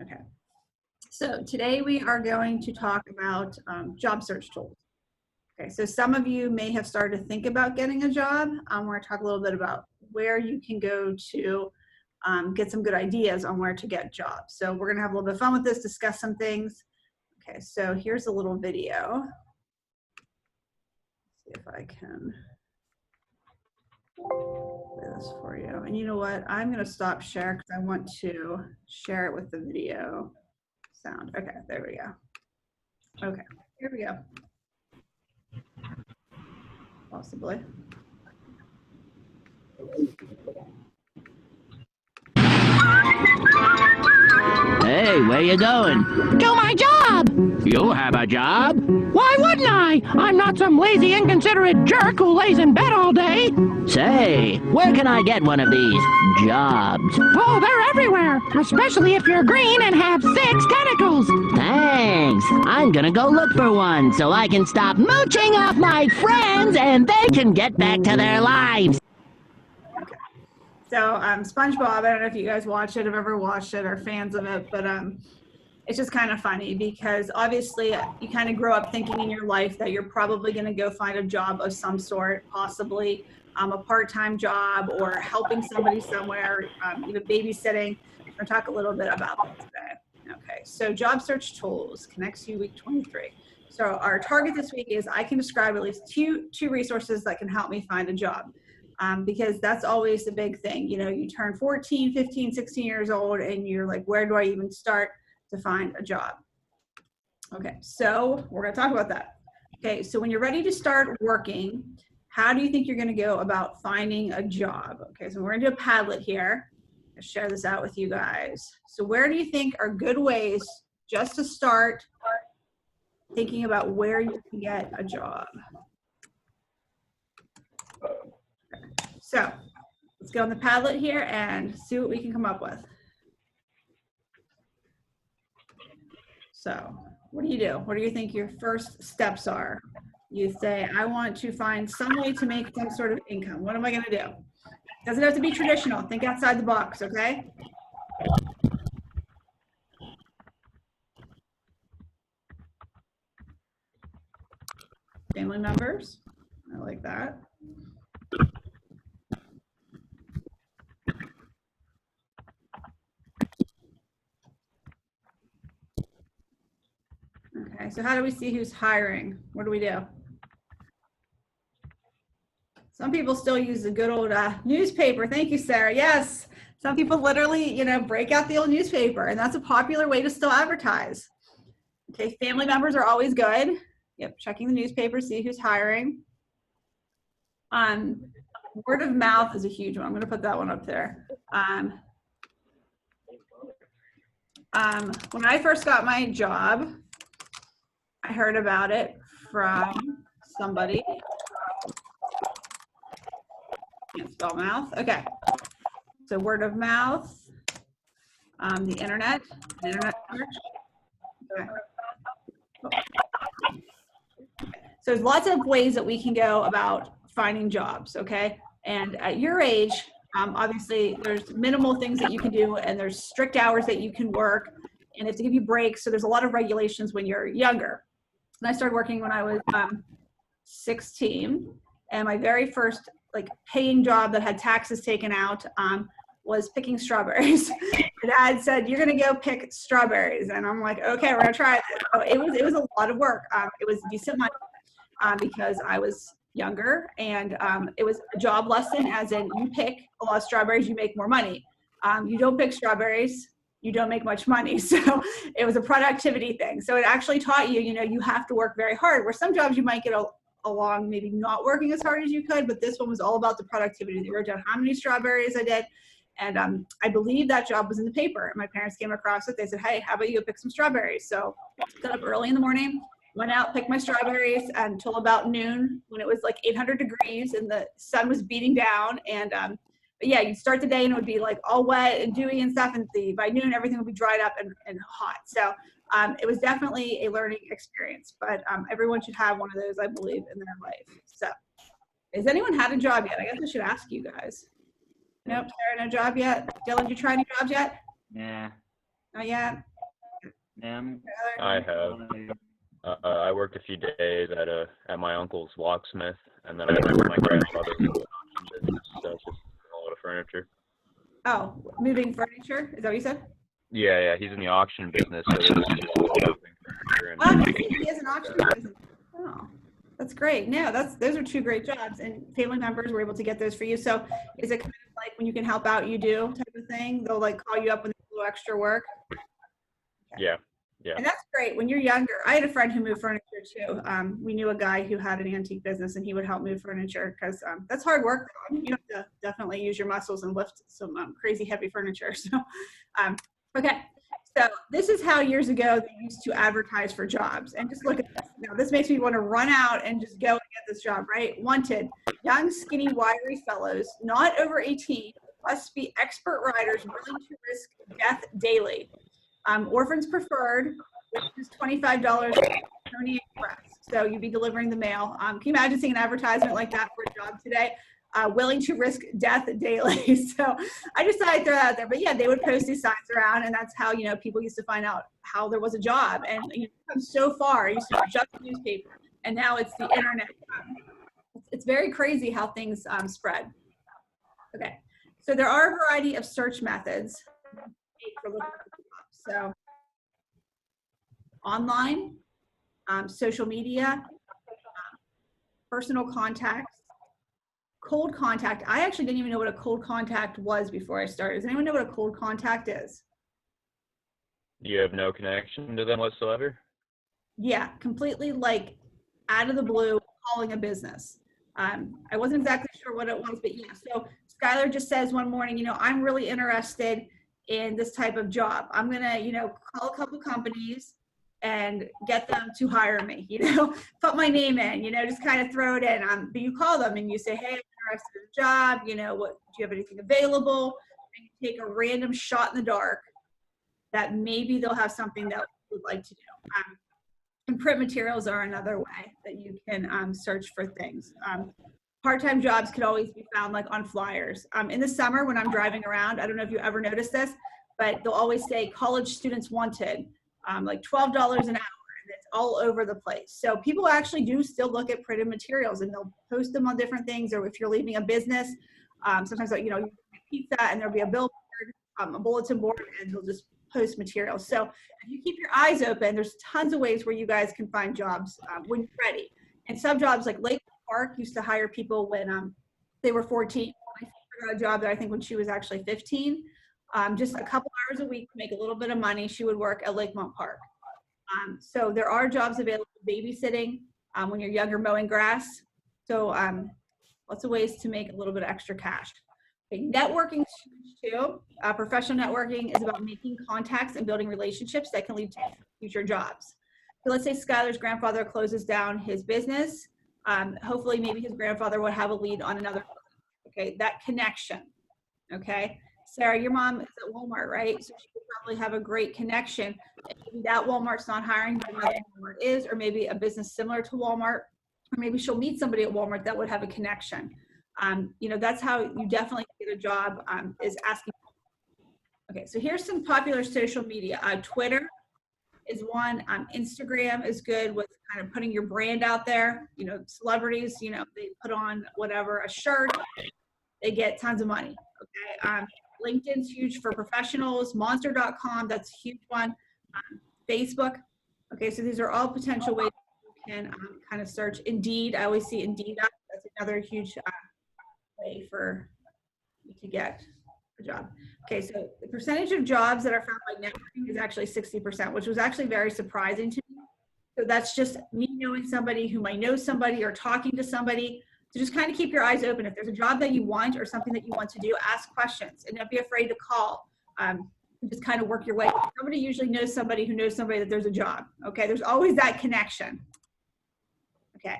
Okay. So today we are going to talk about job search tools. Okay, so some of you may have started to think about getting a job. We're going to talk a little bit about where you can go to get some good ideas on where to get jobs. So we're going to have a little bit of fun with this, discuss some things. Okay, so here's a little video. See if I can play this for you. And you know what? I'm going to stop share because I want to share it with the video sound. Okay, there we go. Okay, here we go. Possibly. Hey, where you going? To my job! You have a job? Why wouldn't I? I'm not some lazy, inconsiderate jerk who lays in bed all day. Say, where can I get one of these jobs? Oh, they're everywhere, especially if you're green and have 6 tentacles. Thanks. I'm gonna go look for one so I can stop mooching off my friends and they can get back to their lives. So SpongeBob, I don't know if you guys watch it, have ever watched it, or fans of it, but it's just kind of funny because obviously you kind of grow up thinking in your life that you're probably going to go find a job of some sort, possibly a part-time job or helping somebody somewhere, even babysitting. We're going to talk a little bit about that today. Okay, so job search tools, Connects You week 23. So our target this week is I can describe at least two resources that can help me find a job. Because that's always the big thing. You know, you turn 14, 15, 16 years old and you're like, where do I even start to find a job? Okay, so we're gonna talk about that. Okay, so when you're ready to start working, how do you think you're gonna go about finding a job? Okay, so we're gonna do a Padlet here. I'll share this out with you guys. So where do you think are good ways just to start thinking about where you can get a job? So let's go on the Padlet here and see what we can come up with. So what do you do? What do you think your first steps are? You say, I want to find some way to make some sort of income. What am I going to do? Doesn't have to be traditional. Think outside the box, okay? Family members. I like that. Okay, so how do we see who's hiring? What do we do? Some people still use the good old newspaper. Thank you, Sarah. Yes, some people literally, you know, break out the old newspaper, and that's a popular way to still advertise. Okay, family members are always good. Yep, checking the newspaper, see who's hiring. Word of mouth is a huge one. I'm going to put that one up there. When I first got my job, I heard about it from somebody. Can't spell mouth. Okay. So word of mouth, the internet search. Okay. So there's lots of ways that we can go about finding jobs, okay? And at your age, obviously there's minimal things that you can do and there's strict hours that you can work and they have to give you breaks. So there's a lot of regulations when you're younger. And I started working when I was 16, and my very first like paying job that had taxes taken out was picking strawberries. My dad said, "You're gonna go pick strawberries," and I'm like, "Okay, we're gonna try it." So it was a lot of work. It was decent money because I was younger, and it was a job lesson, as in you pick a lot of strawberries, you make more money. You don't pick strawberries, you don't make much money. So it was a productivity thing. So it actually taught you, you know, you have to work very hard, where some jobs you might get along maybe not working as hard as you could, but this one was all about the productivity. They wrote down how many strawberries I did. And I believe that job was in the paper. My parents came across it. They said, "Hey, how about you go pick some strawberries?" So got up early in the morning, went out, picked my strawberries until about noon when it was like 800 degrees and the sun was beating down. And but yeah, you'd start the day and it would be like all wet and dewy and stuff. And by noon, everything would be dried up and hot. So it was definitely a learning experience, but everyone should have one of those, I believe, in their life. So has anyone had a job yet? I guess I should ask you guys. Nope, Sarah, no job yet. Dylan, did you try any jobs yet? Yeah. Not yet? Ma'am, I have. I worked a few days at my uncle's locksmith, and then I worked with my grandfather who was auction business, so it's just a lot of furniture. Oh, moving furniture? Is that what you said? Yeah, he's in the auction business, so there's just a lot of furniture. Oh, he has an auction business. Oh, that's great. No, those are two great jobs, and family members were able to get those for you. So is it kind of like when you can help out, you do type of thing? They'll like call you up when they do extra work? Yeah. And that's great. When you're younger, I had a friend who moved furniture too. We knew a guy who had an antique business, and he would help move furniture because that's hard work. You have to definitely use your muscles and lift some crazy heavy furniture. So, okay. So this is how years ago they used to advertise for jobs. And just look at this. Now, this makes me want to run out and just go and get this job, right? Wanted, young, skinny, wiry fellows, not over 18, must be expert riders willing to risk death daily. Orphans preferred, which is $25 Pony Express. So you'd be delivering the mail. Can you imagine seeing an advertisement like that for a job today? Willing to risk death daily. So I just thought I'd throw that out there. But yeah, they would post these signs around, and that's how, people used to find out how there was a job. And it's come so far. It used to be just the newspaper, and now it's the internet. It's very crazy how things spread. Okay, so there are a variety of search methods for looking for jobs. So online, social media, personal contacts, cold contact. I actually didn't even know what a cold contact was before I started. Does anyone know what a cold contact is? You have no connection to them whatsoever? Yeah, completely like out of the blue, calling a business. I wasn't exactly sure what it was, but yeah. So Skylar just says one morning, I'm really interested in this type of job. I'm gonna, call a couple companies and get them to hire me, put my name in, just kind of throw it in. But you call them and you say, hey, I'm interested in the job, what, do you have anything available? And you take a random shot in the dark that maybe they'll have something that you would like to do. And print materials are another way that you can search for things. Part-time jobs could always be found like on flyers. In the summer when I'm driving around, I don't know if you ever noticed this, but they'll always say college students wanted, like $12 an hour, and it's all over the place. So people actually do still look at printed materials, and they'll post them on different things. Or if you're leaving a business, sometimes you get pizza and there'll be a billboard, a bulletin board, and they'll just post materials. So if you keep your eyes open, there's tons of ways where you guys can find jobs when you're ready. And some jobs like Lake Park used to hire people when they were 14. My sister got a job there, I think, when she was actually 15. Just a couple hours a week to make a little bit of money. She would work at Lakemont Park. So there are jobs available, babysitting when you're younger, mowing grass. So lots of ways to make a little bit of extra cash. Okay, networking is huge too. Professional networking is about making contacts and building relationships that can lead to future jobs. So let's say Skylar's grandfather closes down his business. Hopefully maybe his grandfather would have a lead on another. Okay, that connection. Okay, Sarah, your mom is at Walmart, right? So she would probably have a great connection. And maybe that Walmart's not hiring, but another Walmart is, or maybe a business similar to Walmart, or maybe she'll meet somebody at Walmart that would have a connection. That's how you definitely get a job, is asking. Okay, so here's some popular social media. Twitter is one. Instagram is good with kind of putting your brand out there. Celebrities, they put on whatever, a shirt, they get tons of money. Okay, LinkedIn's huge for professionals. Monster.com, that's a huge one. Facebook. Okay, so these are all potential ways you can kind of search. Indeed, I always see Indeed. That's another huge way for you to get a job. Okay, so the percentage of jobs that are found by networking is actually 60%, which was actually very surprising to me. So that's just me knowing somebody who might know somebody or talking to somebody. So just kind of keep your eyes open. If there's a job that you want or something that you want to do, ask questions and don't be afraid to call. Just kind of work your way. Somebody usually knows somebody who knows somebody that there's a job. Okay, there's always that connection. Okay,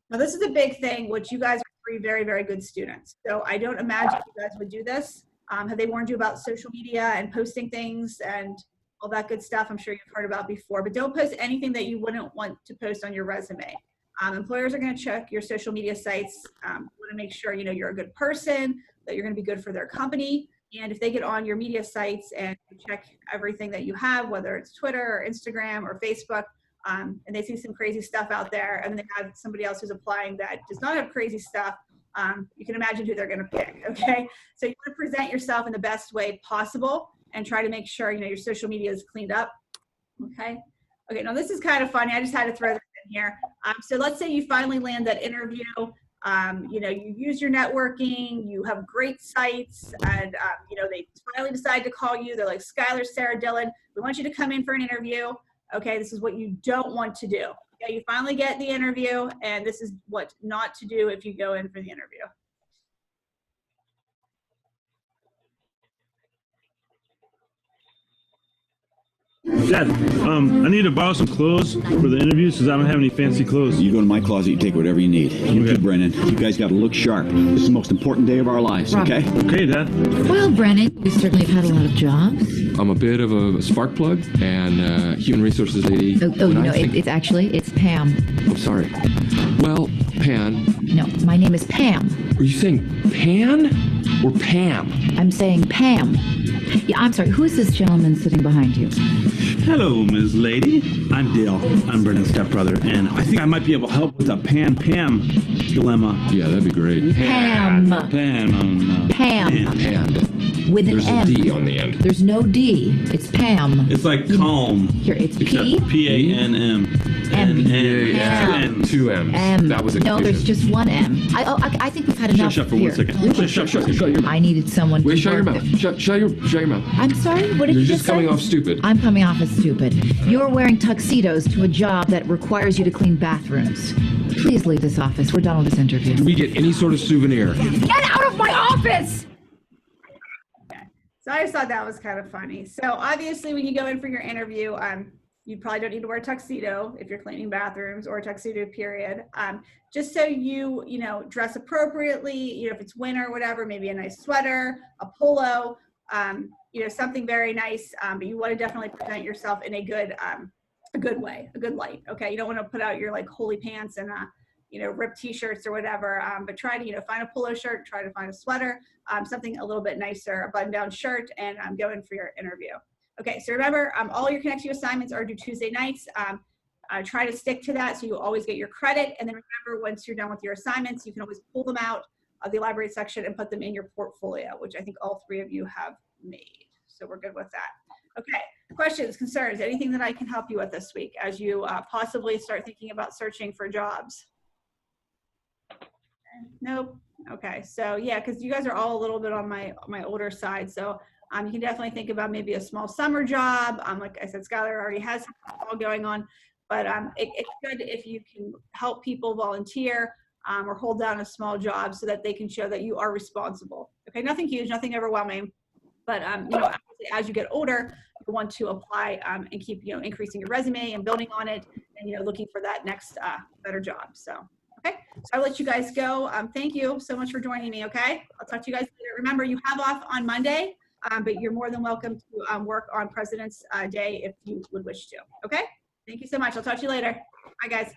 now this is a big thing, which you guys are 3 very, very good students. So I don't imagine you guys would do this. Have they warned you about social media and posting things and all that good stuff? I'm sure you've heard about before, but don't post anything that you wouldn't want to post on your resume. Employers are going to check your social media sites, want to make sure you're a good person, that you're going to be good for their company. And if they get on your media sites and check everything that you have, whether it's Twitter or Instagram or Facebook, and they see some crazy stuff out there, and they have somebody else who's applying that does not have crazy stuff, you can imagine who they're going to pick. Okay, so you want to present yourself in the best way possible and try to make sure your social media is cleaned up. Okay. Okay. Now this is kind of funny. I just had to throw this in here. So let's say you finally land that interview. You use your networking, you have great sites, and they finally decide to call you. They're like, Skylar, Sarah, Dylan, we want you to come in for an interview. Okay, this is what you don't want to do. Okay, you finally get the interview, and this is what not to do if you go in for the interview. Dad, I need to borrow some clothes for the interviews because I don't have any fancy clothes. You go to my closet, you take whatever you need. You Okay. too, Brennan. You guys got to look sharp. This is the most important day of our lives, okay? Okay, Dad. Well, Brennan, you certainly have had a lot of jobs. I'm a bit of a spark plug and human resources lady. It's Pam. I'm sorry. Well, Pan. No, my name is Pam. Are you saying Pan or Pam? I'm saying Pam. Yeah, I'm sorry. Who is this gentleman sitting behind you? Hello, Ms. Lady. I'm Dale. I'm Brennan's stepbrother, and I think I might be able to help with the Pam dilemma. Yeah, that'd be great. Pam. Pam. Pam. Pan. With an There's M. a D on the end. There's no D. It's Pam. It's like calm. Here, it's P. P-A-N-M. M. Yeah. Two M's. M. That was a No, there's just one M. I think we've had enough. Shut for here. 1 second. Shut your mouth. I needed someone Wait, to shut your work mouth. with- Shut your mouth. I'm sorry, what did You're you just say? coming off stupid. I'm coming off as stupid. You're wearing tuxedos to a job that requires you to clean bathrooms. Please leave this office. We're done with this interview. Can we get any sort of souvenir? Get out of my office! So I just thought that was kind of funny. So obviously when you go in for your interview, you probably don't need to wear a tuxedo if you're cleaning bathrooms, or a tuxedo period. Just so you dress appropriately, if it's winter or whatever, maybe a nice sweater, a polo, something very nice, but you want to definitely present yourself in a good way, a good light. Okay. You don't want to put out your like holy pants and ripped t-shirts or whatever, but try to, find a polo shirt, try to find a sweater, something a little bit nicer, a button-down shirt, and go in for your interview. Okay, so remember, all your Connect You assignments are due Tuesday nights. Try to stick to that so you always get your credit. And then remember, once you're done with your assignments, you can always pull them out of the library section and put them in your portfolio, which I think all three of you have made. So we're good with that. Okay, questions, concerns, anything that I can help you with this week as you possibly start thinking about searching for jobs? Nope. Okay, so yeah, because you guys are all a little bit on my older side, so you can definitely think about maybe a small summer job. Like I said, Skylar already has all going on, but it's good if you can help people volunteer or hold down a small job so that they can show that you are responsible. Okay, nothing huge, nothing overwhelming, but as you get older, you want to apply and keep increasing your resume and building on it, and looking for that next better job. So. Okay, so I'll let you guys go. Thank you so much for joining me, okay? I'll talk to you guys later. Remember, you have off on Monday, but you're more than welcome to work on President's Day if you would wish to, okay? Thank you so much. I'll talk to you later. Bye, guys.